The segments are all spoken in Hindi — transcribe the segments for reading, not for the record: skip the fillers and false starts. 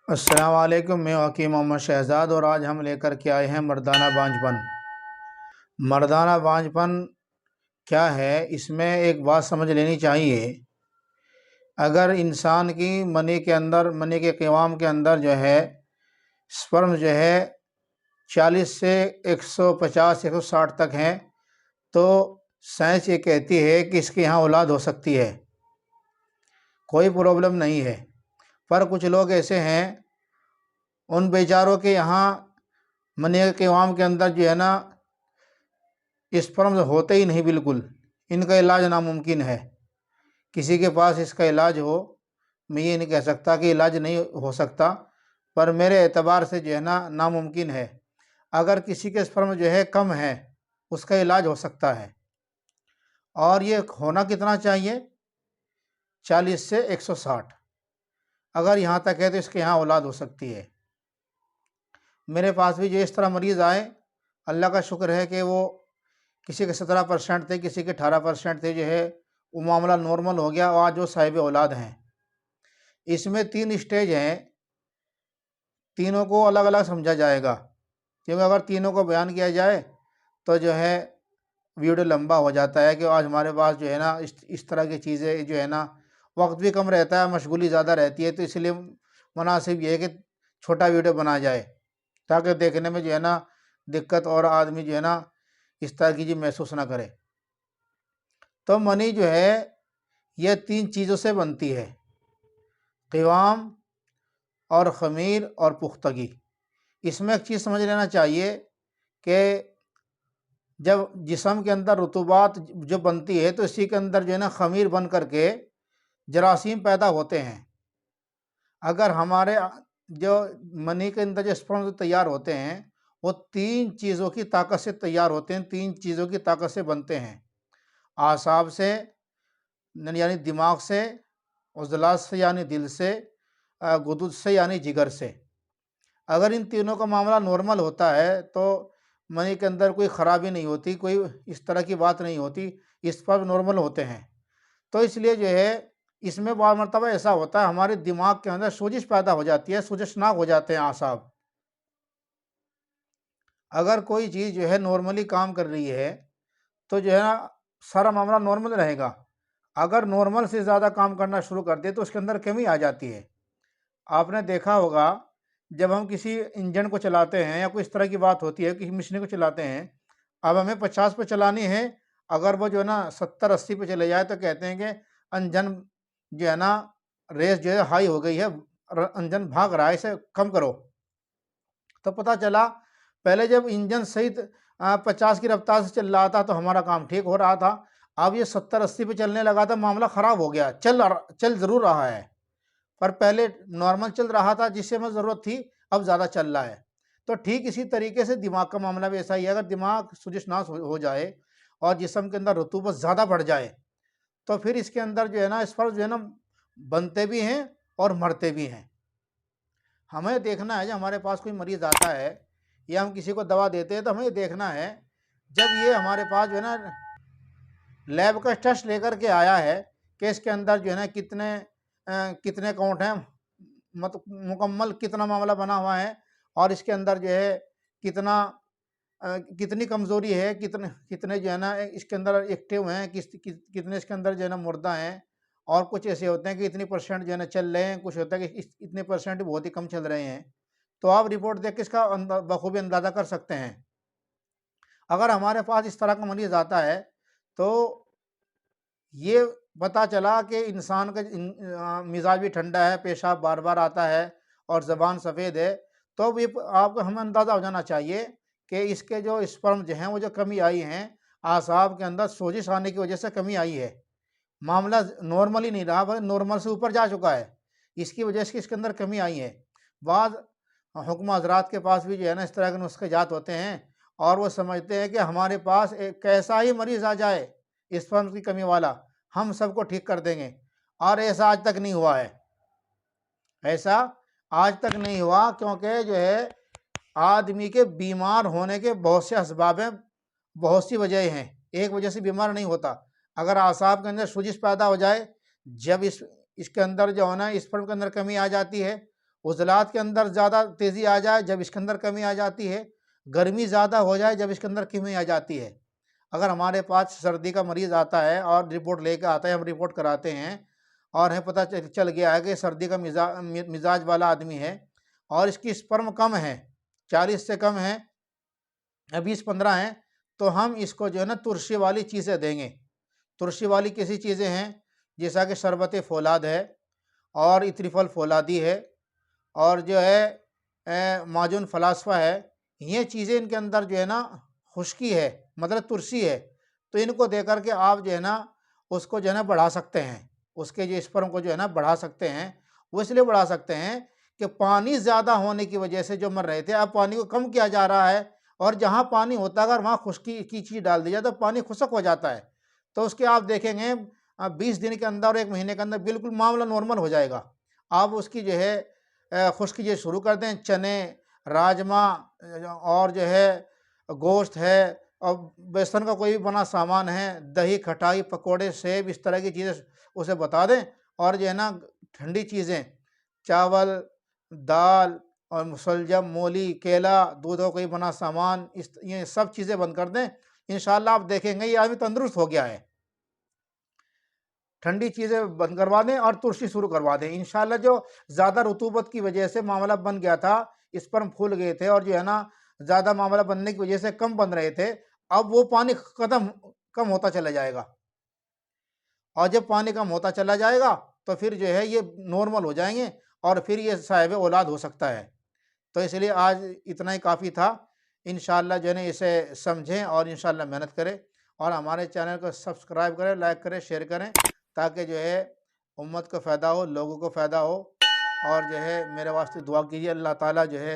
अस्सलाम वालेकुम। मैं हकीम मोहम्मद शहज़ाद और आज हम लेकर के आए हैं मर्दाना बांझपन। मर्दाना बांझपन क्या है, इसमें एक बात समझ लेनी चाहिए। अगर इंसान की मनी के क़िवाम के अंदर जो है स्पर्म जो है 40 से 150 160 तक हैं, तो साइंस ये कहती है कि इसके यहाँ औलाद हो सकती है, कोई प्रॉब्लम नहीं है। पर कुछ लोग ऐसे हैं, उन बेचारों के यहाँ मनी के क़िवाम के अंदर जो है ना स्पर्म होते ही नहीं, बिल्कुल। इनका इलाज नामुमकिन है। किसी के पास इसका इलाज हो, मैं ये नहीं कह सकता कि इलाज नहीं हो सकता, पर मेरे एतबार से जो है ना नामुमकिन है। अगर किसी के स्पर्म जो है कम है, उसका इलाज हो सकता है। और ये होना कितना चाहिए? 40 से 160। अगर यहाँ तक है तो इसके यहाँ औलाद हो सकती है। मेरे पास भी जो इस तरह मरीज़ आए, अल्लाह का शुक्र है कि वो किसी के 17% थे, किसी के 18% थे, जो है वो मामला नॉर्मल हो गया और आज वो साहिब औलाद हैं। इसमें 3 स्टेज हैं, तीनों को अलग अलग समझा जाएगा, क्योंकि अगर तीनों को बयान किया जाए तो जो है वीडियो लंबा हो जाता है। कि आज हमारे पास जो है ना इस तरह की चीज़ें जो है ना, वक्त भी कम रहता है, मशगूली ज़्यादा रहती है, तो इसलिए मुनासिब ये है कि छोटा वीडियो बना जाए, ताकि देखने में जो है ना दिक्कत और आदमी जो है ना इस तरह की चीज़ महसूस ना करे। तो मनी जो है यह 3 चीज़ों से बनती है, क़िवाम और ख़मीर और पुख्तगी। इसमें एक चीज़ समझ लेना चाहिए कि जब जिस्म के अंदर रुतूबात जो बनती है, तो इसी के अंदर जो है ना ख़मीर बन करके जरासीम पैदा होते हैं। अगर हमारे जो मनी के अंदर जो स्पर्म तैयार होते हैं, वो 3 चीज़ों की ताकत से तैयार होते हैं, 3 चीज़ों की ताकत से बनते हैं। आसाब से यानी दिमाग से, उज़ला से यानी दिल से, गुदुद से यानी जिगर से। अगर इन तीनों का मामला नॉर्मल होता है तो मनी के अंदर कोई ख़राबी नहीं होती, कोई इस तरह की बात नहीं होती, इस पर नॉर्मल होते हैं। तो इसलिए जो है इसमें बहुत मरतबा ऐसा होता है, हमारे दिमाग के अंदर सोजिश पैदा हो जाती है, सोजिशनाक हो जाते हैं आसाब। अगर कोई चीज़ जो है नॉर्मली काम कर रही है तो जो है ना सारा मामला नॉर्मल रहेगा। अगर नॉर्मल से ज़्यादा काम करना शुरू कर दे तो उसके अंदर कमी आ जाती है। आपने देखा होगा, जब हम किसी इंजन को चलाते हैं या कोई इस तरह की बात होती है, किसी मशीन को चलाते हैं, अब हमें 50 पे चलानी है, अगर वो जो है ना 70-80 पे चले जाए तो कहते हैं कि इंजन जो है ना रेस जो है हाई हो गई है, इंजन भाग रहा है, इसे कम करो। तो पता चला पहले जब इंजन सही 50 की रफ्तार से चल रहा था तो हमारा काम ठीक हो रहा था। अब ये 70-80 पे चलने लगा था, मामला ख़राब हो गया। चल ज़रूर रहा है, पर पहले नॉर्मल चल रहा था, जिससे हमें ज़रूरत थी, अब ज़्यादा चल रहा है। तो ठीक इसी तरीके से दिमाग का मामला भी ऐसा ही है। अगर दिमाग सुजिशनास हो जाए और जिस्म के अंदर रतूबत ज़्यादा बढ़ जाए, तो फिर इसके अंदर जो है ना स्पर्श जो है ना बनते भी हैं और मरते भी हैं। हमें देखना है, जब हमारे पास कोई मरीज़ आता है या हम किसी को दवा देते हैं, तो हमें देखना है, जब ये हमारे पास जो है ना लैब का टेस्ट लेकर के आया है कि इसके अंदर जो है ना कितने काउंट हैं, मतलब मुकम्मल कितना मामला बना हुआ है, और इसके अंदर जो है कितनी कमज़ोरी है, कितने कितने जो है ना इसके अंदर एक्टिव हैं, कितने इसके अंदर जो है ना मुर्दा हैं। और कुछ ऐसे होते हैं कि इतनी परसेंट जो है ना चल रहे हैं, कुछ होता है कि इतने परसेंट बहुत ही कम चल रहे हैं। तो आप रिपोर्ट देख के इसका बखूबी अंदाज़ा कर सकते हैं। अगर हमारे पास इस तरह का मरीज़ आता है, तो ये पता चला कि इंसान का मिजाज भी ठंडा है, पेशाब बार बार आता है और ज़बान सफ़ेद है, तो अब ये आपको हमें अंदाज़ा हो जाना चाहिए कि इसके जो स्पर्म जो हैं वो जो कमी आई हैं, आसाब के अंदर सोजिश आने की वजह से कमी आई है। मामला नॉर्मल ही नहीं रहा, बल्कि नॉर्मल से ऊपर जा चुका है। इसकी वजह से इसके अंदर कमी आई है। बाद हुक्म हज़रात के पास भी जो है ना इस तरह के नुस्खे जात होते हैं, और वो समझते हैं कि हमारे पास एक कैसा ही मरीज़ आ जाए स्पर्म की कमी वाला, हम सबको ठीक कर देंगे। और ऐसा आज तक नहीं हुआ है, ऐसा आज तक नहीं हुआ, क्योंकि जो है आदमी के बीमार होने के बहुत से असबाब हैं, बहुत सी वजह हैं। एक वजह से बीमार नहीं होता। अगर आसाब के अंदर सोजिश पैदा हो जाए, जब इसके अंदर जो है ना स्पर्म के अंदर कमी आ जाती है, उज़लात के अंदर ज़्यादा तेज़ी आ जाए जब इसके अंदर कमी आ जाती है, गर्मी ज़्यादा हो जाए जब इसके अंदर कमी आ जाती है। अगर हमारे पास सर्दी का मरीज़ आता है और रिपोर्ट लेकर आता है, हम रिपोर्ट कराते हैं और हमें पता चल गया है कि सर्दी का मिजाज वाला आदमी है और इसकी स्पर्म कम है, 40 से कम है, 20-15 हैं, तो हम इसको जो है ना तुरशी वाली चीज़ें देंगे। तुरशी वाली कैसी चीज़ें हैं, जैसा कि शरबत फ़ौलाद है और इत्रिफल फ़ौलादी है और जो है माजून फ़लास्फ़ा है। ये चीज़ें इनके अंदर जो है ना खुश्की है, मतलब तुरशी है, तो इनको दे कर के आप जो है ना उसको जो है ना बढ़ा सकते हैं, उसके जो स्पर्म को जो है ना बढ़ा सकते हैं। वो इसलिए बढ़ा सकते हैं कि पानी ज़्यादा होने की वजह से जो मर रहे थे, अब पानी को कम किया जा रहा है और जहाँ पानी होता है अगर वहाँ खुश्की की चीज़ डाल दी जाए तो पानी खुश्क हो जाता है। तो उसके आप देखेंगे 20 दिन के अंदर और 1 महीने के अंदर बिल्कुल मामला नॉर्मल हो जाएगा। आप उसकी जो है खुश्क ये शुरू कर दें, चने, राजमा और जो है गोश्त है और बेसन का कोई भी बना सामान है, दही, खटाई, पकोड़े, सेब, इस तरह की चीज़ें उसे बता दें और जो है ना ठंडी चीज़ें, चावल, दाल और मुसलजम, मूली, केला, दूध का कोई बना सामान, ये सब चीज़ें बंद कर दें। इंशाअल्लाह आप देखेंगे ये आदमी तंदुरुस्त हो गया है। ठंडी चीज़ें बंद करवा दें और तुलसी शुरू करवा दें। इंशाअल्लाह जो ज़्यादा रुतूबत की वजह से मामला बन गया था, स्पर्म फूल गए थे और जो है ना ज़्यादा मामला बनने की वजह से कम बन रहे थे, अब वो पानी कम होता चला जाएगा और जब पानी कम होता चला जाएगा तो फिर जो है ये नॉर्मल हो जाएँगे और फिर ये साहिब औलाद हो सकता है। तो इसलिए आज इतना ही काफ़ी था। इंशाअल्लाह जो है ना इसे समझें और इंशाअल्लाह मेहनत करें और हमारे चैनल को सब्सक्राइब करें, लाइक करें, शेयर करें ताकि जो है उम्मत को फ़ायदा हो, लोगों को फ़ायदा हो और जो है मेरे वास्ते दुआ कीजिए अल्लाह ताला जो है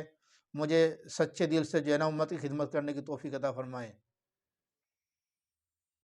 मुझे सच्चे दिल से जो है ना उम्मत की खिदमत करने की तौफ़ीक अता फ़रमाए।